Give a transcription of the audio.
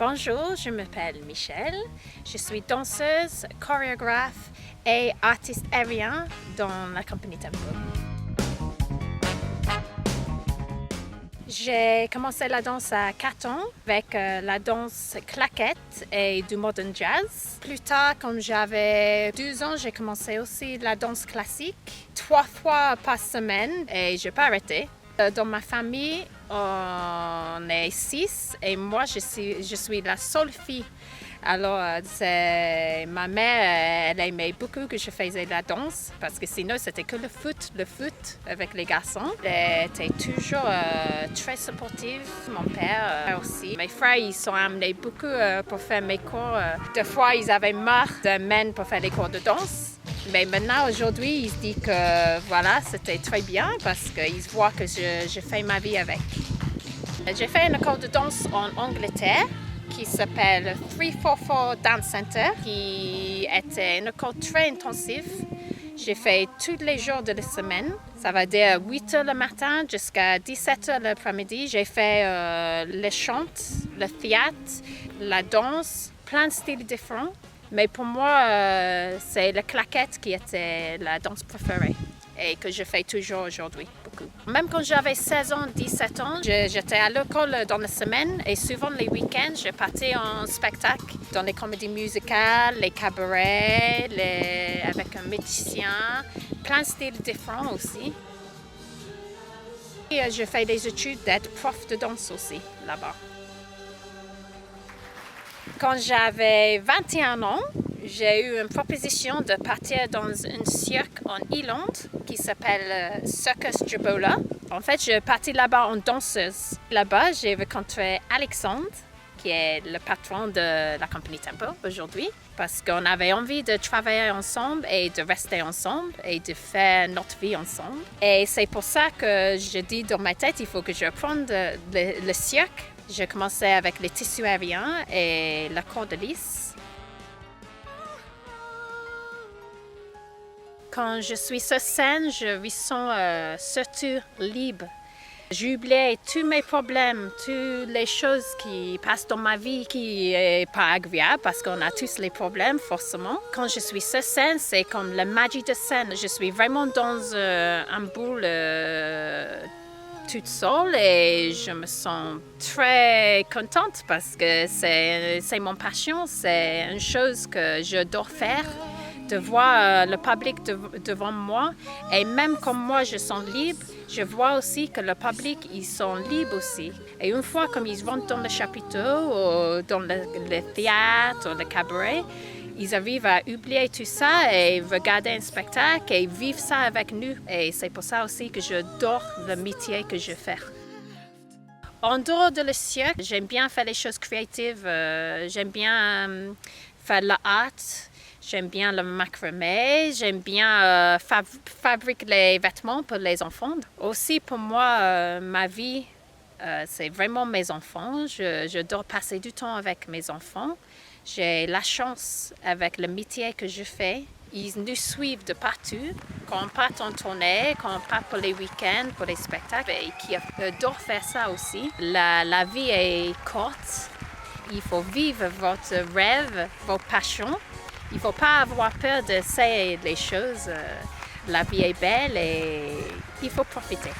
Bonjour, je m'appelle Michelle. Je suis danseuse, chorégraphe et artiste aérien dans la compagnie Tempo. J'ai commencé la danse à 4 ans avec la danse claquette et du modern jazz. Plus tard, quand j'avais 12 ans, j'ai commencé aussi la danse classique 3 fois par semaine et je n'ai pas arrêté. Dans ma famille, on est 6 et moi, je suis la seule fille. Alors, ma mère, elle aimait beaucoup que je faisais la danse parce que sinon, c'était que le foot avec les garçons. Elle était toujours très supportive. Mon père aussi. Mes frères, ils sont amenés beaucoup pour faire mes cours. Des fois, ils avaient marre de m'amener pour faire des cours de danse. Mais maintenant, aujourd'hui, ils se disent que voilà, c'était très bien parce qu'ils voient que je fais ma vie avec. J'ai fait une école de danse en Angleterre qui s'appelle 344 Dance Center, qui était une école très intensive. J'ai fait tous les jours de la semaine. Ça va dire 8 heures le matin jusqu'à 17 heures l'après-midi. J'ai fait le chant, le théâtre, la danse, plein de styles différents. Mais pour moi, c'est la claquette qui était la danse préférée et que je fais toujours aujourd'hui, beaucoup. Même quand j'avais 16 ans, 17 ans, j'étais à l'école dans la semaine et souvent les week-ends, je partais en spectacle dans les comédies musicales, les cabarets, avec un musicien, plein de styles différents aussi. Et je fais des études d'être prof de danse aussi là-bas. Quand j'avais 21 ans, j'ai eu une proposition de partir dans un cirque en Irlande qui s'appelle Circus Jerbola. En fait, je suis partie là-bas en danseuse. Là-bas, j'ai rencontré Alexandre, qui est le patron de la compagnie Tempo aujourd'hui, parce qu'on avait envie de travailler ensemble et de rester ensemble et de faire notre vie ensemble. Et c'est pour ça que je dis dans ma tête, il faut que je apprenne le cirque. J'ai commencé avec les tissus aériens et la corde lisse. Quand je suis sur scène, je me sens surtout libre. J'oublie tous mes problèmes, toutes les choses qui passent dans ma vie qui n'est pas agréable parce qu'on a tous les problèmes forcément. Quand je suis sur scène, c'est comme la magie de scène. Je suis vraiment dans un boule toute seule et je me sens très contente parce que c'est mon passion, c'est une chose que j'adore faire, de voir le public devant moi. Et même comme moi, je sens libre, je vois aussi que le public, ils sont libres aussi. Et une fois, comme ils rentrent dans le chapiteau, ou dans le théâtre, ou le cabaret, ils arrivent à oublier tout ça et regarder un spectacle et vivre ça avec nous. Et c'est pour ça aussi que j'adore le métier que je fais. En dehors de le cirque, j'aime bien faire les choses créatives. J'aime bien faire l'art. J'aime bien le macramé, j'aime bien fabriquer les vêtements pour les enfants. Aussi pour moi, ma vie, c'est vraiment mes enfants. J'adore passer du temps avec mes enfants. J'ai la chance avec le métier que je fais. Ils nous suivent de partout. Quand on part en tournée, quand on part pour les week-ends, pour les spectacles, et qui adorent faire ça aussi. La vie est courte. Il faut vivre votre rêve, vos passions. Il ne faut pas avoir peur d'essayer les choses. La vie est belle et il faut profiter.